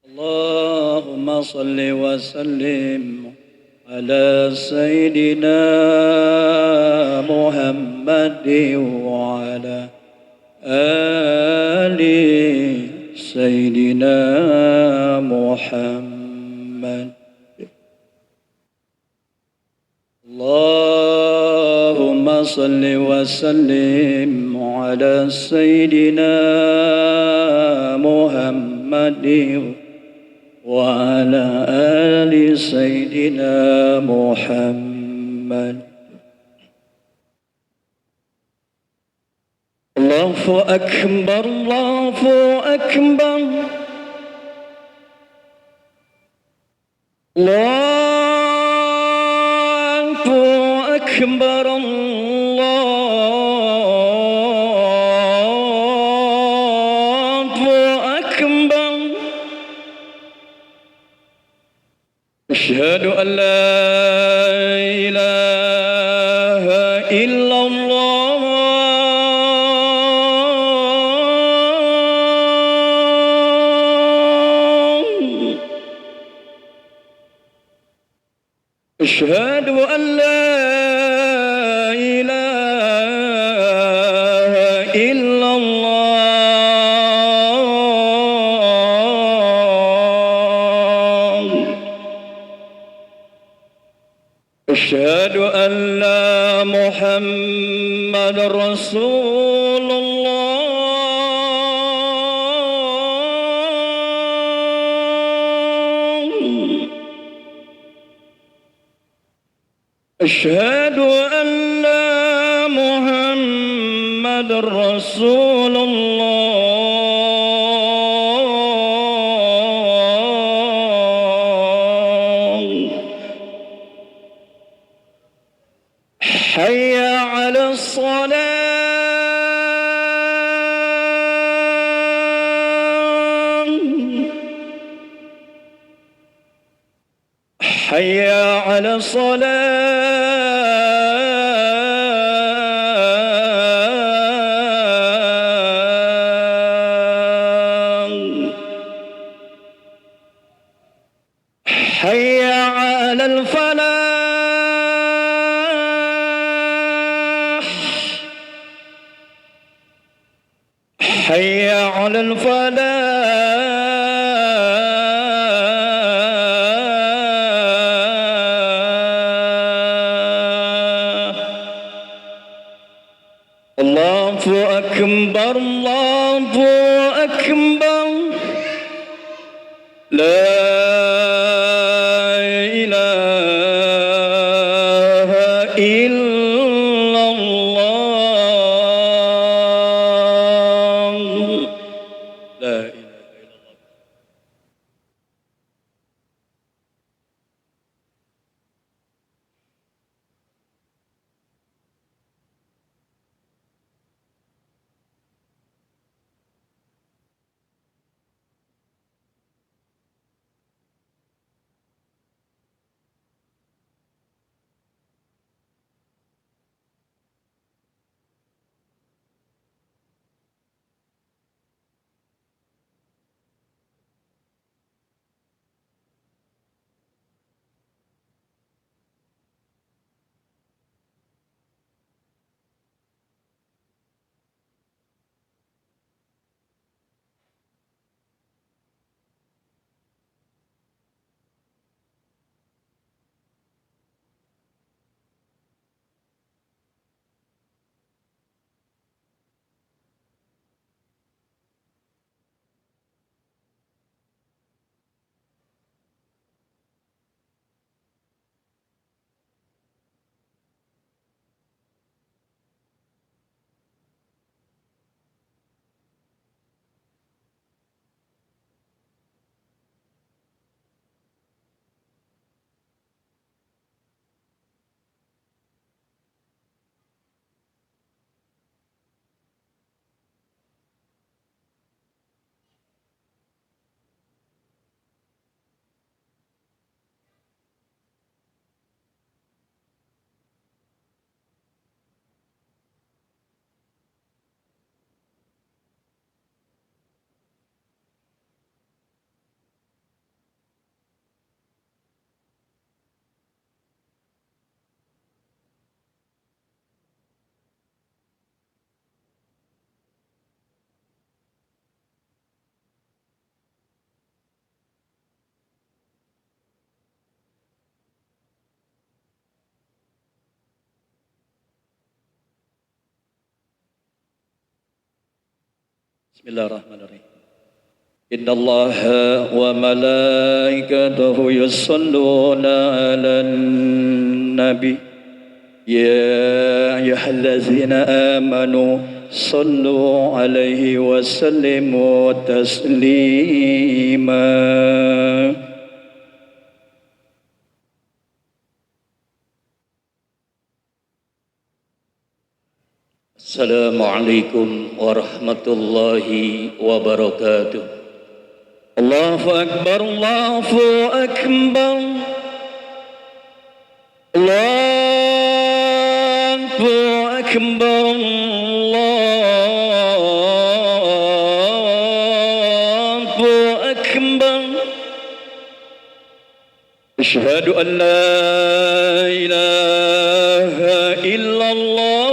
اللهم صل وسلم على سيدنا محمد وعلى آل سيدنا محمد. اللهم صل وسلم على سيدنا محمد وعلى آل سيدنا محمد. الله أكبر الله أكبر الله أكبر الله أكبر. أشهد أن لا إله إلا الله أشهد أن لا إله إلا الله أشهد أن محمد رسول الله أشهد أن محمد رسول الله. حي على الصلاة حي على الصلاة حي على الفلاح حي على الفلاح. الله أكبر الله أكبر لا إله إلا الله لا إله إلا الله. Bismillahirrahmanirrahim. Innallaha wa malaikatahu yusholluna 'alan nabi. Ya ayyuhallazina amanu sallu 'alaihi wa sallimu taslima. Assalamualaikum warahmatullahi wabarakatuh. Allahu akbar, Allahu akbar, Allahu akbar, Allahu akbar. Asyhadu an la ilaha illallah.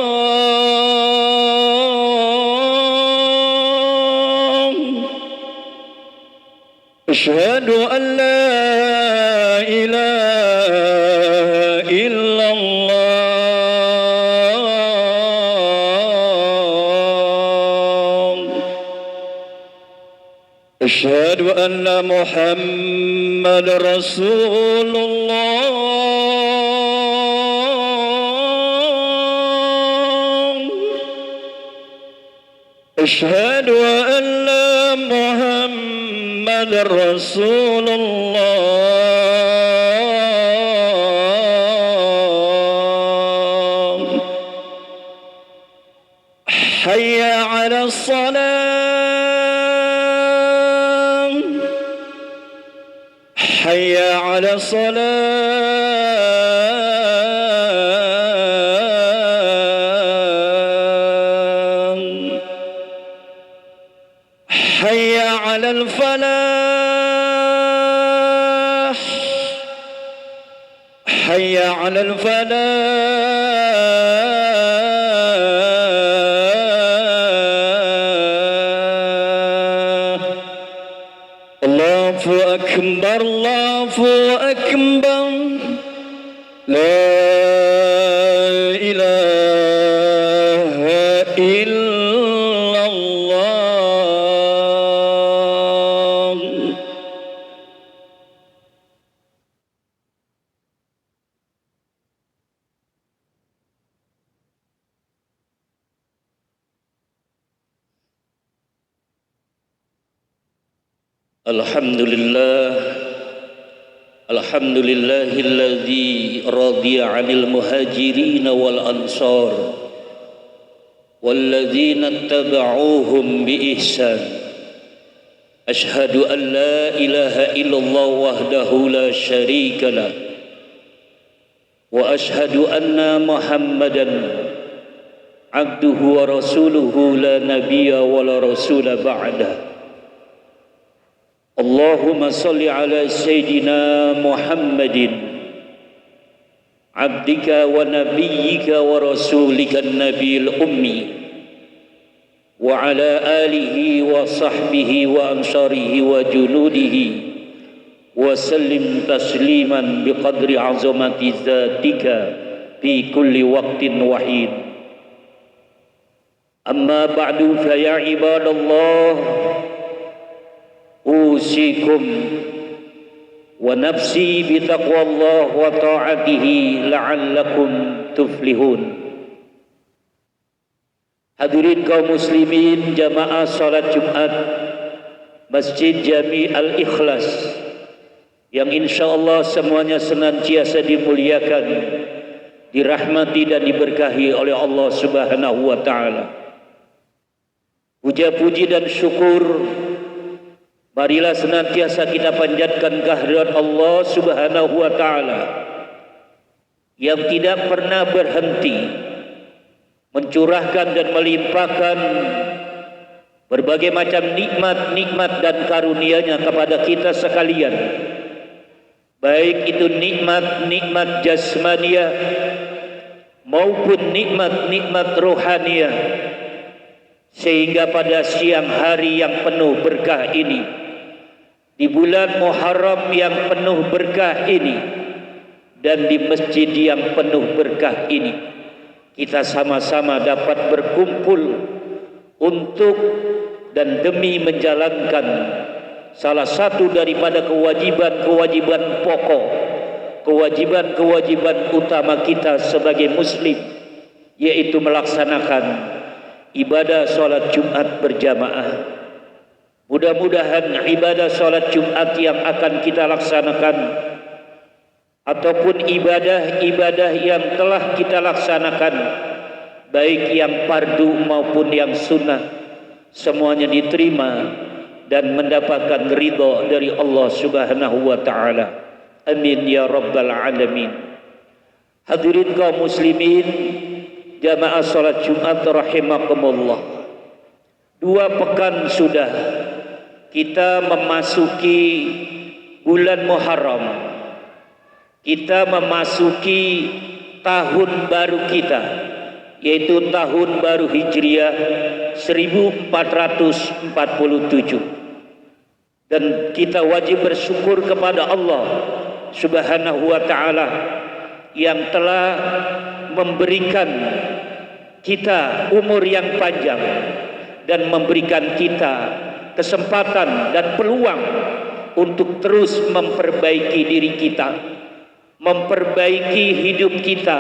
أشهد أن لا إله إلا الله. أشهد أن محمد رسول الله. أشهد أن محمد رسول الله. حي على الصلاة، حي على الصلاة، حي على الفلاح، حي على الفلاح. الله أكبر، الله أكبر، لا إله إلا الله. Alhamdulillah, alhamdulillahilladzi radiya 'anil muhajirin wal ansar walladzina ittaba'uuhum bi ihsan. Asyhadu an la ilaha illallah wahdahu la syarika lah wa asyhadu anna Muhammadan abduhu wa rasuluhu la nabiyya wa la rasula ba'dah. Allahumma salli ala Sayyidina Muhammadin abdika wa nabiyyika wa rasulika an-nabiyil ummi wa ala alihi wa sahbihi wa ansarihi wa junudihi wa sallim tasliman biqadri azamati zatika fi kulli waqtin wahid. Amma ba'du, fa ya ibadallah, usikum wa nafsi bi taqwallah wa ta'atihi la'allakum tuflihun. Hadirin kaum muslimin jamaah salat Jumat Masjid Jami Al-Ikhlas yang insyaallah semuanya senantiasa dimuliakan, dirahmati dan diberkahi oleh Allah Subhanahu wa taala. Puja-puji dan syukur marilah senantiasa kita panjatkan kehadirat Allah Subhanahu wa taala yang tidak pernah berhenti mencurahkan dan melimpahkan berbagai macam nikmat-nikmat dan karunia-Nya kepada kita sekalian, baik itu nikmat-nikmat jasmaniah maupun nikmat-nikmat rohaniah, sehingga pada siang hari yang penuh berkah ini, di bulan Muharram yang penuh berkah ini, dan di masjid yang penuh berkah ini, kita sama-sama dapat berkumpul untuk dan demi menjalankan salah satu daripada kewajiban-kewajiban pokok, kewajiban-kewajiban utama kita sebagai muslim, yaitu melaksanakan ibadah sholat Jumat berjamaah. Mudah-mudahan ibadah sholat Jumat yang akan kita laksanakan ataupun ibadah-ibadah yang telah kita laksanakan, baik yang fardu maupun yang sunnah, semuanya diterima dan mendapatkan ridha dari Allah Subhanahu wa taala. Amin ya rabbal alamin. Hadirin kaum muslimin, jamaah salat Jumat rahimakumullah. 2 pekan sudah kita memasuki bulan Muharram. Kita memasuki tahun baru kita, yaitu tahun baru Hijriah 1447. Dan kita wajib bersyukur kepada Allah Subhanahu wa taala yang telah memberikan kita umur yang panjang dan memberikan kita kesempatan dan peluang untuk terus memperbaiki diri kita, memperbaiki hidup kita,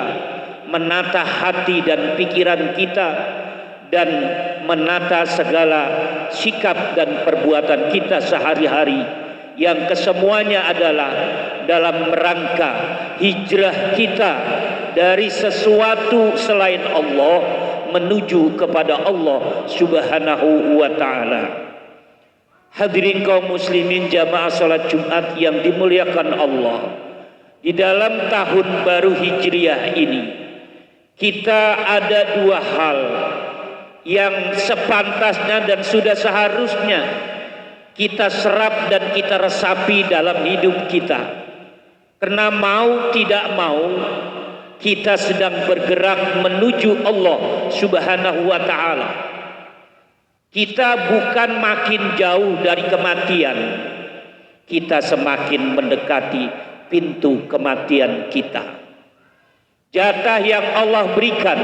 menata hati dan pikiran kita, dan menata segala sikap dan perbuatan kita sehari-hari, yang kesemuanya adalah dalam rangka hijrah kita dari sesuatu selain Allah menuju kepada Allah Subhanahu wa taala. Hadirin kaum muslimin jamaah salat Jumat yang dimuliakan Allah, di dalam tahun baru Hijriah ini kita ada 2 hal yang sepantasnya dan sudah seharusnya kita serap dan kita resapi dalam hidup kita. Karena mau tidak mau kita sedang bergerak menuju Allah Subhanahu wa taala. Kita bukan makin jauh dari kematian, kita semakin mendekati pintu kematian kita. Jatah yang Allah berikan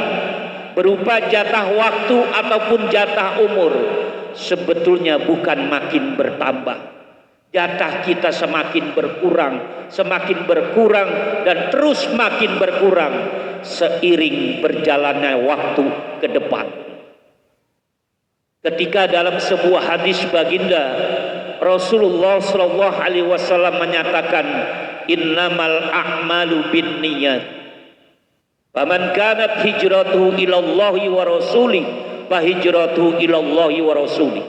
berupa jatah waktu ataupun jatah umur sebetulnya bukan makin bertambah. Jatah kita semakin berkurang dan terus makin berkurang seiring berjalannya waktu ke depan. Ketika dalam sebuah hadis baginda Rasulullah sallallahu alaihi wasallam menyatakan, innamal a'malu binniyat. Faman kanat hijratuhu ilallahi wa rasulih fa hijratuhu ilallahi wa rasulih.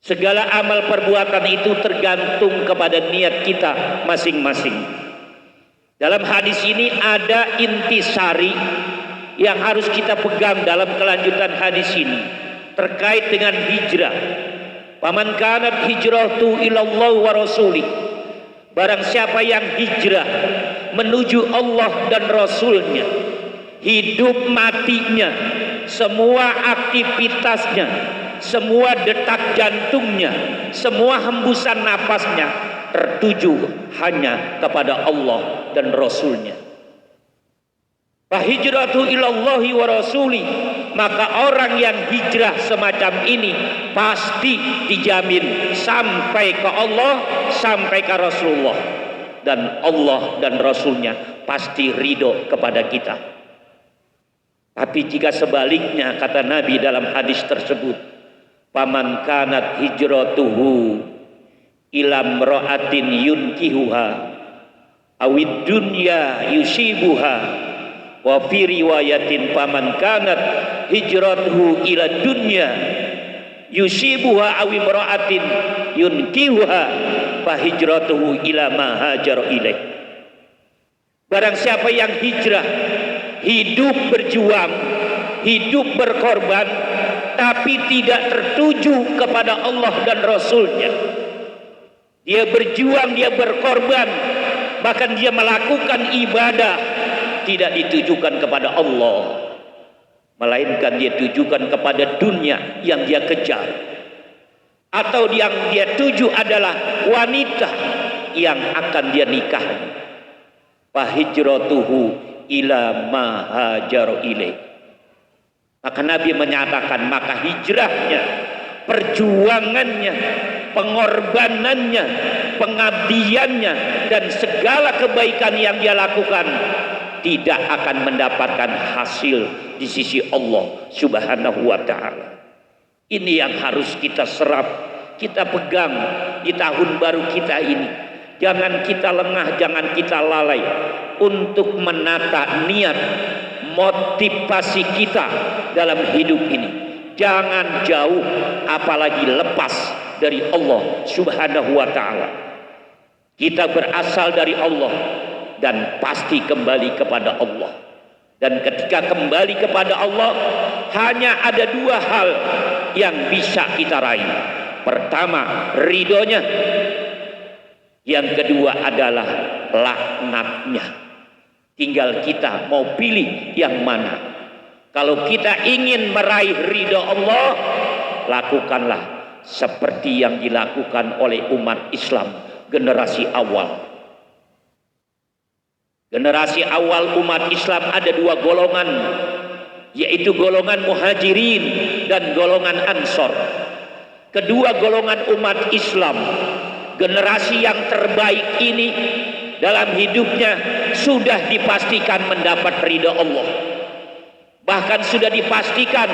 Segala amal perbuatan itu tergantung kepada niat kita masing-masing. Dalam hadis ini ada intisari yang harus kita pegang dalam kelanjutan hadis ini terkait dengan hijrah. Faman kanat hijratuhu ilallahi wa rasulih. Barang siapa yang hijrah menuju Allah dan Rasulnya, hidup matinya, semua aktivitasnya, semua detak jantungnya, semua hembusan napasnya tertuju hanya kepada Allah dan Rasulnya. Fahijratu ilallahi wa rasuli, maka orang yang hijrah semacam ini pasti dijamin sampai ke Allah, sampai ke Rasulullah, dan Allah dan Rasulnya pasti ridho kepada kita. Tapi jika sebaliknya, kata Nabi dalam hadis tersebut, paman kanat hijratuhu ilam ro'atin yunkihuha awid dunya yusibuha, wa fi riwayatin paman kanat hijratuhu ila dunya yusibuha awi imra'atin yunkihuha fa hijratuhu ila ma hajar ilaih. Barang siapa yang hijrah, hidup berjuang, hidup berkorban, tapi tidak tertuju kepada Allah dan Rasulnya. Dia berjuang, dia berkorban, bahkan dia melakukan ibadah tidak ditujukan kepada Allah, melainkan dia tujukan kepada dunia yang dia kejar, atau yang dia tuju adalah wanita yang akan dia nikahi. Fahijratuhu ila ma hajar ilaih. Maka Nabi menyatakan, maka hijrahnya perjuangannya, pengorbanannya, pengabdiannya, dan segala kebaikan yang dia lakukan tidak akan mendapatkan hasil di sisi Allah Subhanahu wa ta'ala. Ini yang harus kita serap, kita pegang di tahun baru kita ini. Jangan kita lengah, jangan kita lalai untuk menata niat, motivasi kita dalam hidup ini. Jangan jauh, apalagi lepas dari Allah Subhanahu wa ta'ala. Kita berasal dari Allah dan pasti kembali kepada Allah. Dan ketika kembali kepada Allah, hanya ada dua hal yang bisa kita raih. Pertama, ridhonya. Yang kedua adalah laknatnya. Tinggal kita mau pilih yang mana. Kalau kita ingin meraih ridho Allah, lakukanlah seperti yang dilakukan oleh umat Islam generasi awal. Generasi awal umat Islam ada dua golongan, yaitu golongan muhajirin dan golongan ansor. Kedua golongan umat Islam, generasi yang terbaik ini dalam hidupnya sudah dipastikan mendapat ridha Allah. Bahkan sudah dipastikan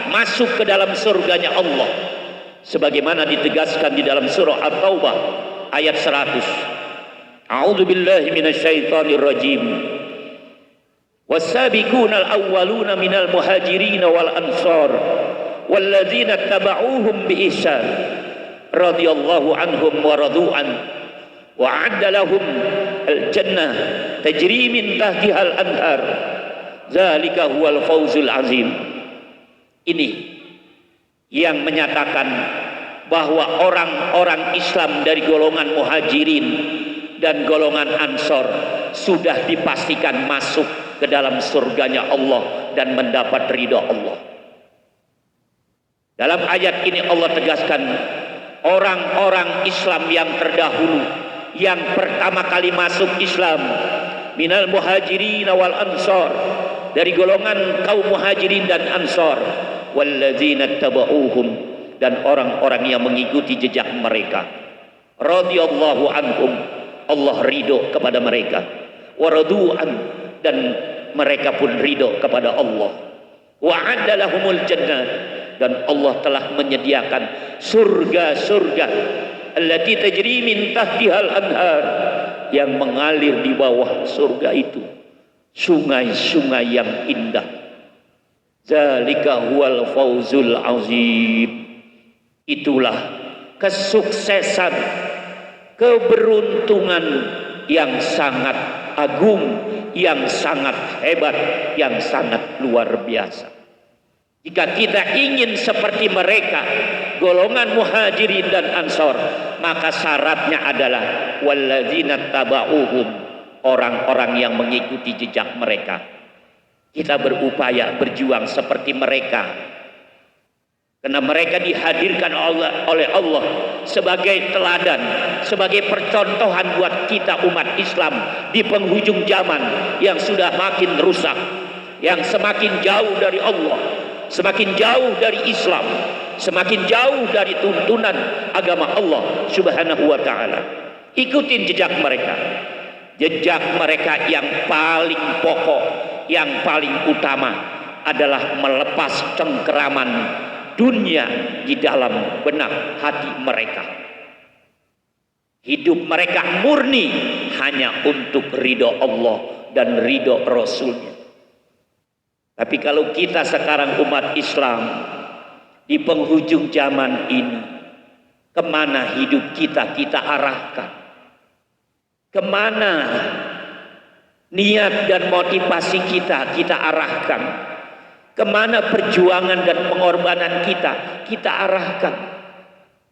masuk ke dalam surganya Allah. Sebagaimana ditegaskan di dalam surah At-Taubah ayat 100. A'udzu billahi minasyaitonir rajim. Was-sabiqunal awwaluna minal muhajirin wal ansar walladzina tabauhum bi ihsan radhiyallahu anhum wa radu'an wa 'adda lahum al-jannah tajri min tahtiha al-anhar zalika huwal fawzul azim. Ini yang menyatakan bahwa orang-orang Islam dari golongan muhajirin dan golongan ansor sudah dipastikan masuk ke dalam surganya Allah dan mendapat ridha Allah. Dalam ayat ini Allah tegaskan orang-orang Islam yang terdahulu, yang pertama kali masuk Islam, minal muhajirin wal ansor, dari golongan kaum muhajirin dan ansor, walladzina tabauhum, dan orang-orang yang mengikuti jejak mereka, radhiyallahu anhum, Allah ridho kepada mereka, waradu'an, dan mereka pun ridho kepada Allah, wa'adda lahumul jannah, dan Allah telah menyediakan surga-surga allati tajri min tahtihal anhar, yang mengalir di bawah surga itu sungai-sungai yang indah. Zalika huwal fawzul azim. Itulah kesuksesan, keberuntungan yang sangat agung, yang sangat hebat, yang sangat luar biasa. Jika kita ingin seperti mereka, golongan muhajirin dan ansor, maka syaratnya adalah walladzina tabauhum, orang-orang yang mengikuti jejak mereka. Kita berupaya berjuang seperti mereka, karena mereka dihadirkan oleh Allah sebagai teladan, sebagai percontohan buat kita umat Islam di penghujung zaman yang sudah makin rusak, yang semakin jauh dari Allah, semakin jauh dari Islam, semakin jauh dari tuntunan agama Allah Subhanahu wa ta'ala. Ikutin jejak mereka. Jejak mereka yang paling pokok, yang paling utama adalah melepas cengkeraman dunia di dalam benak hati mereka. Hidup mereka murni hanya untuk ridho Allah dan ridho Rasulnya. Tapi kalau kita sekarang umat Islam di penghujung zaman ini, kemana hidup kita arahkan? Kemana niat dan motivasi kita arahkan? Kemana perjuangan dan pengorbanan kita arahkan?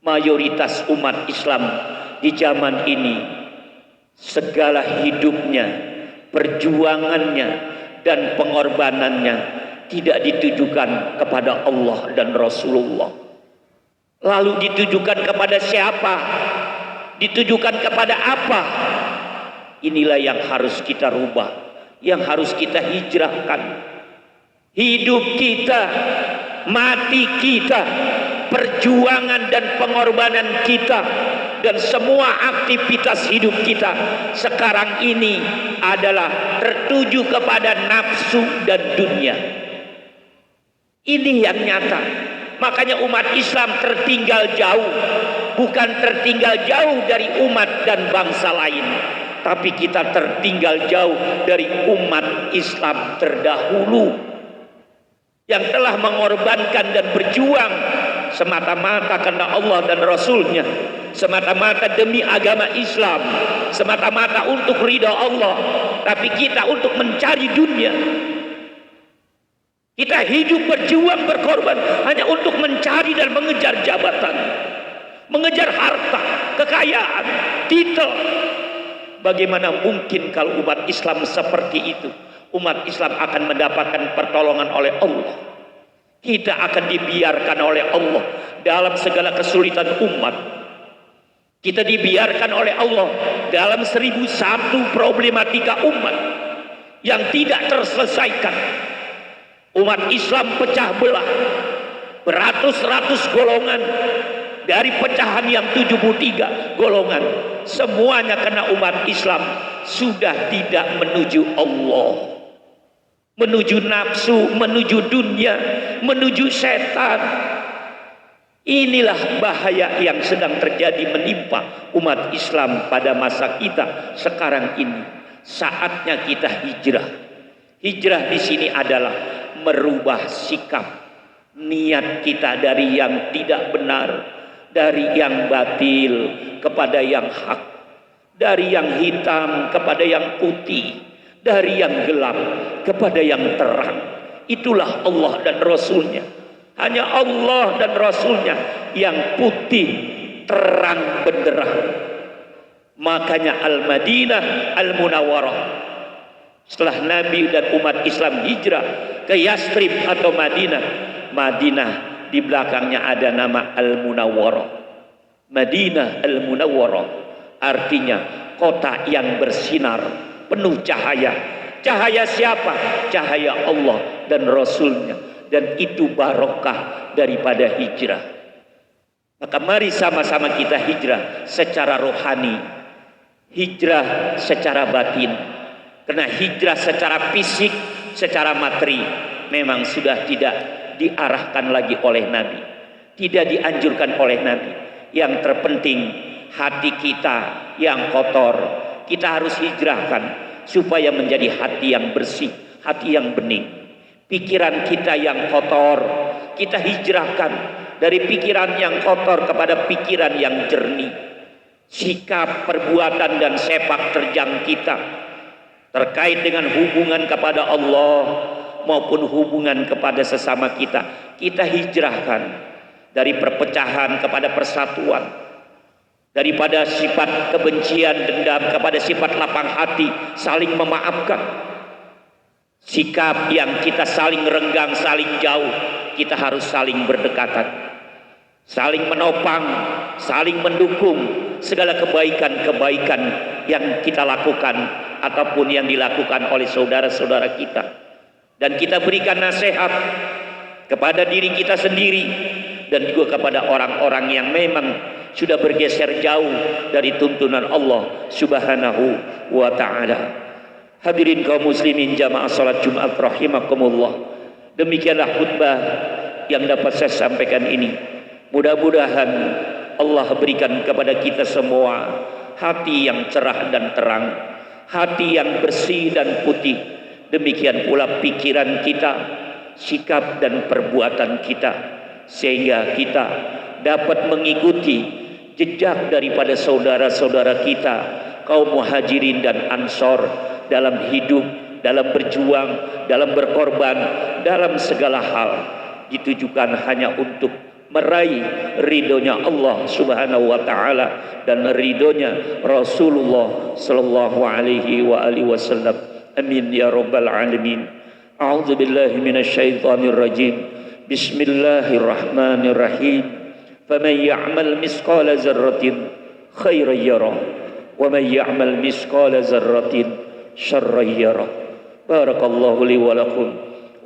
Mayoritas umat Islam di zaman ini, segala hidupnya, perjuangannya, dan pengorbanannya tidak ditujukan kepada Allah dan Rasulullah. Lalu ditujukan kepada siapa? Ditujukan kepada apa? Inilah yang harus kita rubah, yang harus kita hijrahkan. Hidup kita, mati kita perjuangan dan pengorbanan kita dan semua aktivitas hidup kita sekarang ini adalah tertuju kepada nafsu dan dunia. Ini yang nyata. Makanya umat Islam tertinggal jauh, bukan tertinggal jauh dari umat dan bangsa lain, tapi kita tertinggal jauh dari umat Islam terdahulu yang telah mengorbankan dan berjuang semata-mata karena Allah dan Rasulnya, semata-mata demi agama Islam, semata-mata untuk ridha Allah. Tapi kita untuk mencari dunia, kita hidup berjuang berkorban hanya untuk mencari dan mengejar jabatan, mengejar harta, kekayaan, titel. Bagaimana mungkin kalau umat Islam seperti itu? Umat Islam akan mendapatkan pertolongan oleh Allah. Kita akan dibiarkan oleh Allah dalam segala kesulitan umat. Kita dibiarkan oleh Allah dalam 1001 problematika umat yang tidak terselesaikan. Umat Islam pecah belah beratus-ratus golongan, dari pecahan yang 73 golongan, semuanya karena umat Islam sudah tidak menuju Allah, menuju nafsu, menuju dunia, menuju setan. Inilah bahaya yang sedang terjadi menimpa umat Islam pada masa kita sekarang ini. Saatnya kita hijrah. Hijrah di sini adalah merubah sikap, niat kita dari yang tidak benar, dari yang batil kepada yang hak, dari yang hitam kepada yang putih, dari yang gelap kepada yang terang. Itulah Allah dan Rasulnya. Hanya Allah dan Rasulnya yang putih terang benderang. Makanya Al-Madinah Al-Munawwarah, setelah Nabi dan umat Islam hijrah ke Yastrib atau Madinah, Madinah di belakangnya ada nama Al-Munawwarah. Madinah Al-Munawwarah artinya kota yang bersinar, penuh cahaya. Cahaya siapa? Cahaya Allah dan Rasulnya. Dan itu barokah daripada hijrah. Maka mari sama-sama kita hijrah secara rohani, hijrah secara batin. Karena hijrah secara fisik, secara materi memang sudah tidak diarahkan lagi oleh Nabi, tidak dianjurkan oleh Nabi. Yang terpenting hati kita yang kotor kita harus hijrahkan supaya menjadi hati yang bersih, hati yang bening. Pikiran kita yang kotor kita hijrahkan dari pikiran yang kotor kepada pikiran yang jernih. Sikap, perbuatan dan sepak terjang kita terkait dengan hubungan kepada Allah maupun hubungan kepada sesama kita, kita hijrahkan dari perpecahan kepada persatuan, daripada sifat kebencian, dendam kepada sifat lapang hati, saling memaafkan. Sikap yang kita saling renggang, saling jauh, kita harus saling berdekatan, saling menopang, saling mendukung segala kebaikan-kebaikan yang kita lakukan ataupun yang dilakukan oleh saudara-saudara kita. Dan kita berikan nasihat kepada diri kita sendiri dan juga kepada orang-orang yang memang sudah bergeser jauh dari tuntunan Allah Subhanahu wa ta'ala. Hadirin kaum muslimin jamaah salat Jumat rahimakumullah. Demikianlah khutbah yang dapat saya sampaikan ini. Mudah-mudahan Allah berikan kepada kita semua hati yang cerah dan terang, hati yang bersih dan putih. Demikian pula pikiran kita, sikap dan perbuatan kita, sehingga kita dapat mengikuti jejak daripada saudara-saudara kita kaum muhajirin dan ansor dalam hidup, dalam berjuang, dalam berkorban, dalam segala hal ditujukan hanya untuk meraih ridhonya Allah Subhanahu wa ta'ala dan ridhonya Rasulullah sallallahu alaihi wa alihi wasallam. Amin ya rabbal alamin. A'udzu billahi minasyaitonir rajim. Bismillahirrahmanirrahim. Faman ya'mal misqala dzarratin khairan yarah wa man ya'mal misqala dzarratin syarran yarah. Barakallahu li wa lakum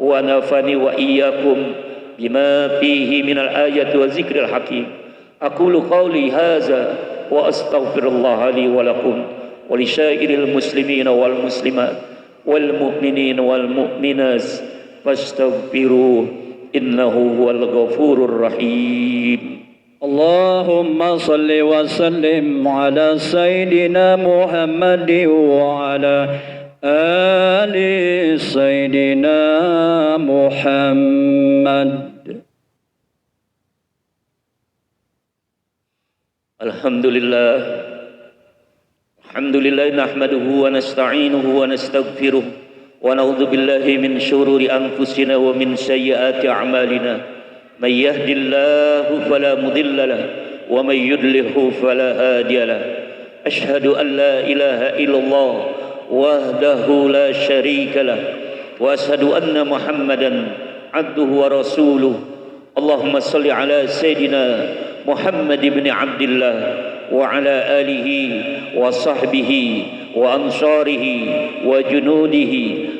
wa nafani wa iyyakum بما فيه من الآية والذكر الحكيم. أقول قولي هذا وأستغفر الله لي ولكم ولسائر المسلمين والمسلمات والمؤمنين والمؤمنات فاستغفروه إنه هو الغفور الرحيم. اللهم صل وسلم على سيدنا محمد وعلى آل سيدنا محمد. الحمد لله نحمده ونستعينه ونستغفره ونعوذ بالله من شرور أنفسنا ومن سيئات أعمالنا. من يهد الله فلا مضل له ومن يضلل فلا هادي له. أشهد أن لا إله إلا الله وحده لا شريك له وأشهد أن محمدا عبده ورسوله. اللهم صل على سيدنا محمد بن عبد الله وعلى آله وصحبه وأنصاره وجنوده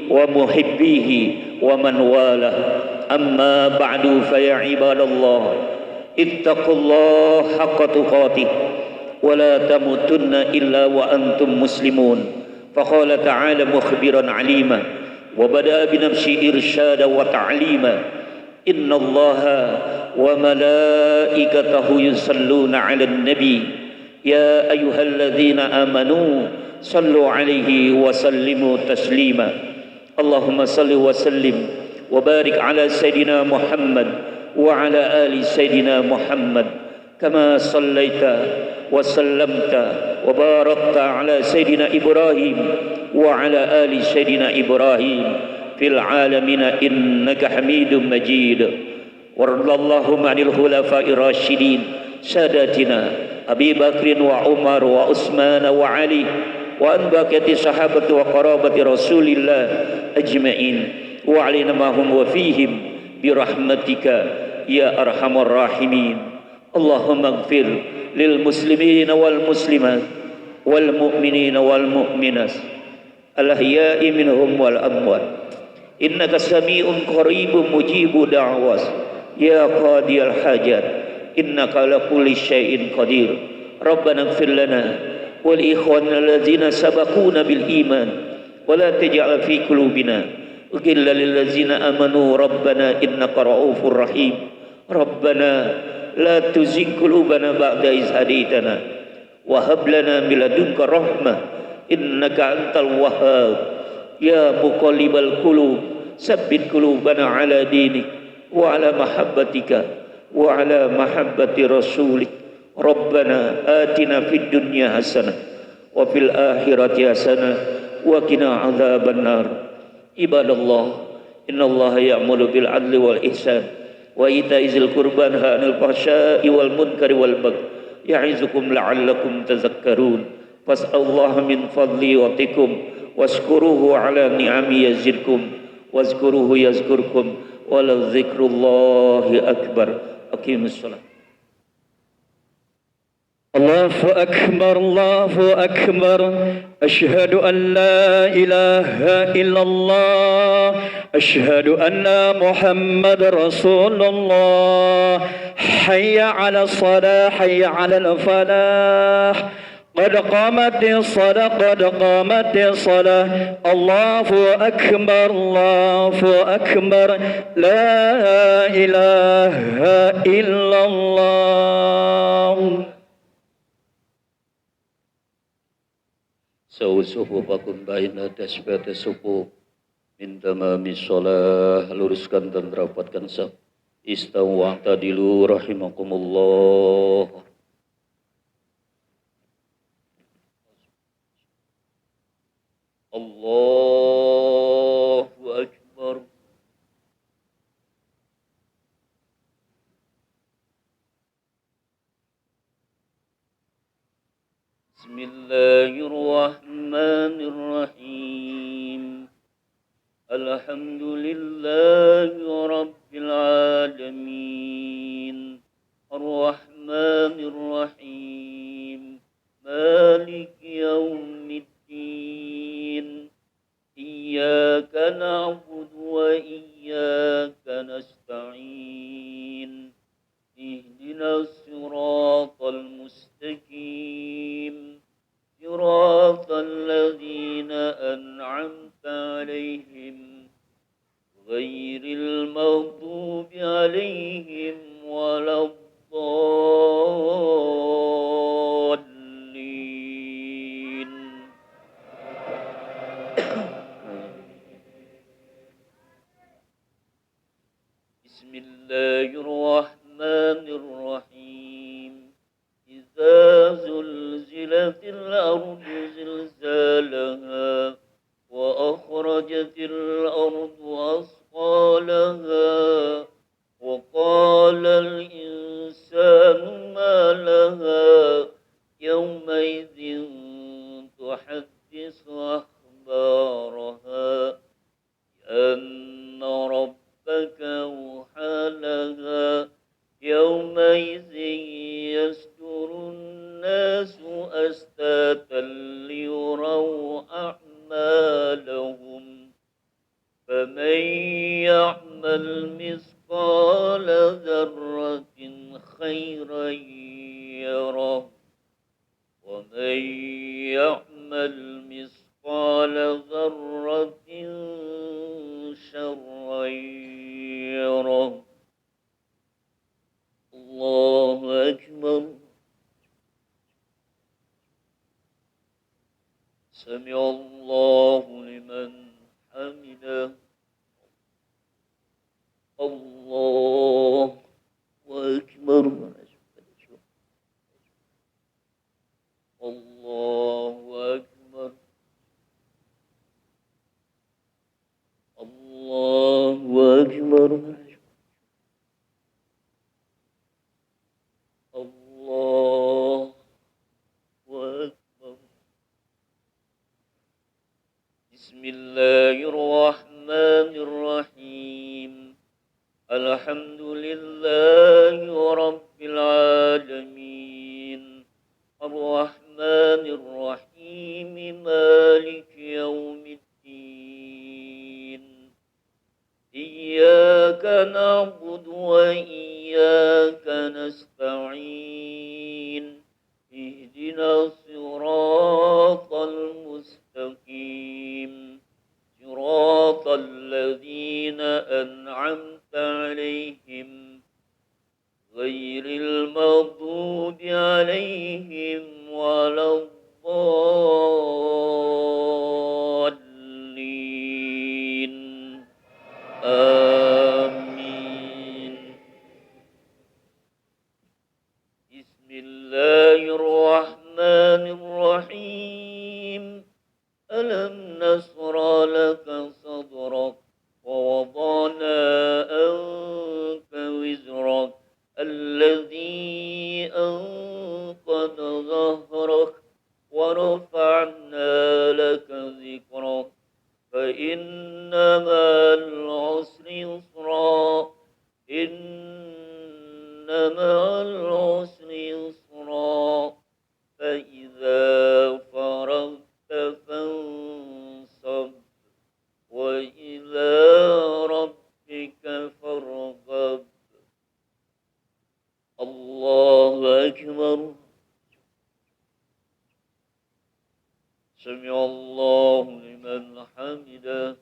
ومحبيه ومن والاه. أما بعد فيا عباد الله اتقوا الله حق تقاته ولا تموتن إلا وأنتم مسلمون. فقال تعالى مخبرا عليما وبدأ بنفسه إرشادا وتعليما. إن الله وملائكته يصلون على النبي يا أيها الذين آمنوا صلوا عليه وسلموا تسليما. اللهم صل وسلم وبارك على سيدنا محمد وعلى آل سيدنا محمد كما صليت وسلمت وباركت على سيدنا إبراهيم وعلى آل سيدنا إبراهيم في العالمين إنك حميد مجيد. وارض اللهم عن الخلفاء الراشدين ساداتنا أبي بكر وعمر وعثمان وعلي وعن بقية الصحابة وقرابة رسول الله أجمعين وعلينا معهم وفيهم برحمتك يا أرحم الراحمين. اللهم اغفر للمسلمين والمسلمات والمؤمنين والمؤمنات الأحياء منهم والأموات إنك سميع قريب مجيب دعوات يا قاضي الحاجات إنك على كل شيء قدير. ربنا اغفر لنا ولإخواننا الذين سبقونا بالإيمان ولا تجعل في قلوبنا غلا للذين آمنوا ربنا إنك رؤوف رحيم. ربنا لا تزغ قلوبنا بعد إذ هديتنا وهب لنا من لدنك رحمة إنك أنت الوهاب. يا مقلب القلوب ثبت قلوبنا على دينك وعلى محبتك وعلى محبة رسولك. ربنا آتنا في الدنيا حسنة وفي الآخرة حسنة وقنا عذاب النار. عباد الله إن الله يأمر بالعدل والإحسان وإيتاء ذي القربى وينهى عن الفحشاء والمنكر والبغي يعظكم لعلكم تذكرون. فاسألوا الله من فضله يعطيكم واشكروه على نعمه يزدكم واذكروه يذكركم ولذكر الله أكبر. أقيموا الصلاة. الله أكبر الله أكبر. أشهد أن لا إله إلا الله. أشهد أن محمد رسول الله. حي على الصلاة حي على الفلاح قد قامت الصلاة قد قامت الصلاة. الله أكبر الله أكبر. لا إله إلا الله. Sawu sufufakum baina tasbihati sufu min tamami shalah. Luruskan dan rapatkan saf. Istawu wa'tadilu rahimakumullah. Allahu Akbar. Bismillahirrahmanirrahim. Alhamdulillahi Rabbil Alamin. Ar-Rahmanir Rahim. Maliki Yawmiddin. Iyyaka na'budu wa iyyaka nasta'in. بسم الله الرحمن الرحيم إذا زلزلت الأرض زلزالها وأخرجت الأرض أثقالها وقال الإنسان ما لها يومئذ تحدث أخبارها أن ربك أوحى لها يومئذ يصدر الناس أشتاتا ليروا أعمالهم فمن يعمل مثقال ذرة خيرا يره ومن يعمل مثقال ذرة شرا يره الله أكبر سمع الله لمن حمده الله أكبر الله أكبر الله أكبر الله أكبر بسم الله الرحمن الرحيم الحمد لله رب العالمين الرحمن الرحيم مالك يوم الدين إياك نعبد وإياك نستعين اهدنا الصراط المستقيم صراط الذين أنعمت عليهم غير المغضوب عليهم ولا الضالين آمين بسم الله الرحمن الرحيم ألم نشرح لك صدرك ووضعنا عنك وزرك الذي أنقض ظهرك ورفعنا لك ذكرك فإن مع العسر يسرا إن مع العسر يسرا فإذا فرغت فانصب وإلى ربك فارغب الله أكبر سمع الله لمن حمده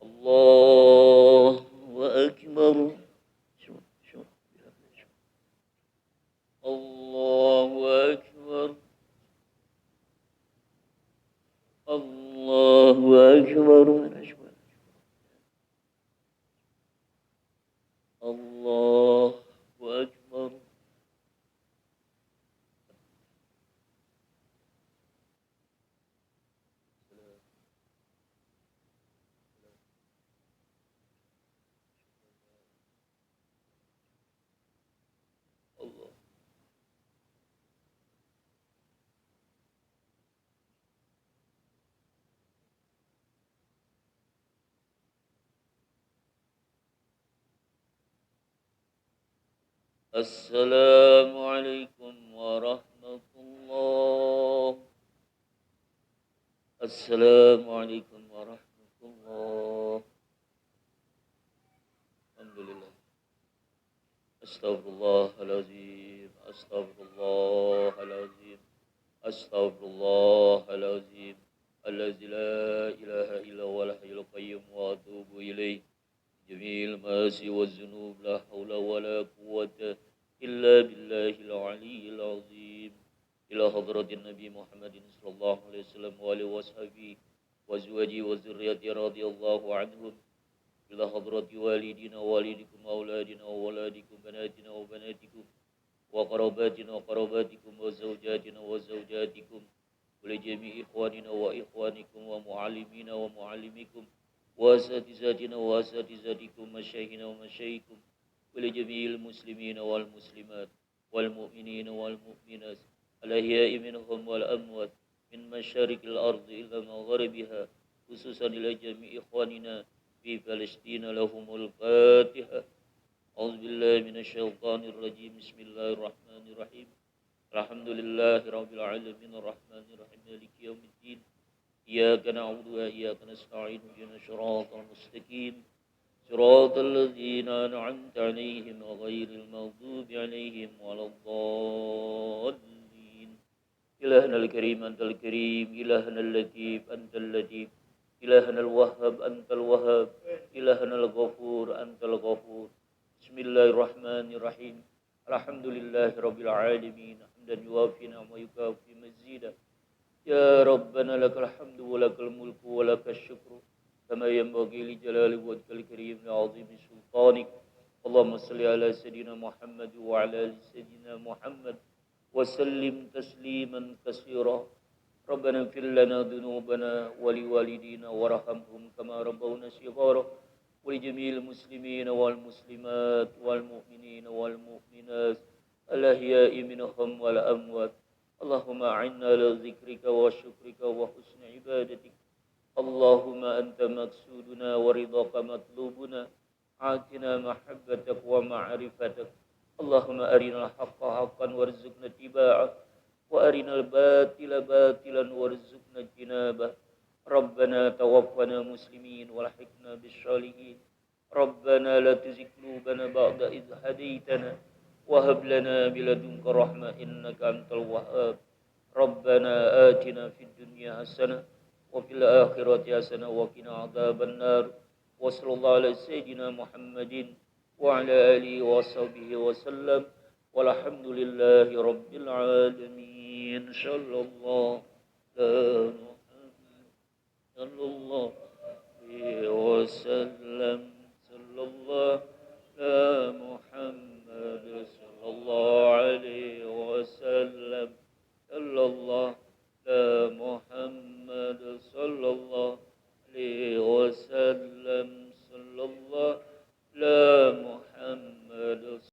الله أكبر الله أكبر الله أكبر الله أكبر الله السلام عليكم ورحمة الله السلام عليكم ورحمة الله الحمد لله أستغفر الله العظيم أستغفر الله العظيم أستغفر الله العظيم الذي لا إله إلا هو الحي القيوم وأتوب إليه جميع المعاصي والذنوب لا حول ولا قوة إلا بالله العلي العظيم إلى حضرة النبي محمد صلى الله عليه وسلم وآله وصحبه وأزواجه وذريته رضي الله عنهم إلى حضرة والدنا ووالدكم وأولادنا وأولادكم بناتنا وبناتكم وقراباتنا وقراباتكم وزوجاتنا وزوجاتكم ولجميع إخواننا وإخوانكم ومعلمينا ومعلميكم وأساتذتنا وأساتذتكم مشايخنا ومشايخكم ولجميع المسلمين والمسلمات والمؤمنين والمؤمنات الأحياء منهم والأموات من مشارق الأرض إلى مغاربها خصوصا إلى جميع إخواننا في فلسطين لهم الفاتحة. أعوذ بالله من الشيطان الرجيم. بسم الله الرحمن الرحيم. الحمد لله رب العالمين الرحمن الرحيم مالك يوم الدين إياك نعبد وإياك نستعين اهدنا الصراط المستقيم صراط الذين أنعمت عليهم غير المغضوب عليهم ولا الضالين. إلهنا الكريم أنت الكريم، إلهنا اللطيف أنت اللطيف، إلهنا الوهاب أنت الوهاب، إلهنا الغفور أنت الغفور. بسم الله الرحمن الرحيم. الحمد لله رب العالمين حمدا يوافي نعمه ويكافي مزيدا. يا ربنا لك الحمد ولك الملك ولك الشكر كما ينبغي لجلال وجهك الكريم لعظيم سلطانك. اللهم صل على سيدنا محمد وعلى آل سيدنا محمد وسلم تسليما كثيرا. ربنا اغفر لنا ذنوبنا ولوالدينا وارحمهم كما ربونا صغارا ولجميع المسلمين والمسلمات والمؤمنين والمؤمنات الأحياء منهم والأموات. اللهم أعنا على ذكرك وشكرك وحسن عبادتك. اللهم أنت مقصودنا ورضاك مطلوبنا، آتنا محبتك ومعرفتك. اللهم أرنا الحق حقا وارزقنا اتباعه وأرنا الباطل باطلا وارزقنا اجتنابه. ربنا توفنا مسلمين والحقنا بالصالحين. ربنا لا تزغ قلوبنا بعد إذ هديتنا وهب لنا من لدنك رحمة إنك أنت الوهاب. ربنا آتنا في الدنيا حسنة وفي الآخرة حسنة وقنا عذاب النار. وصلى الله على سيدنا محمد وعلى آله وصحبه وسلم والحمد لله رب العالمين. صلى الله على محمد صلى الله عليه وسلم. صلى الله على محمد صلى الله عليه وسلم. صلى الله على محمد صلى الله عليه وسلم. صلى الله على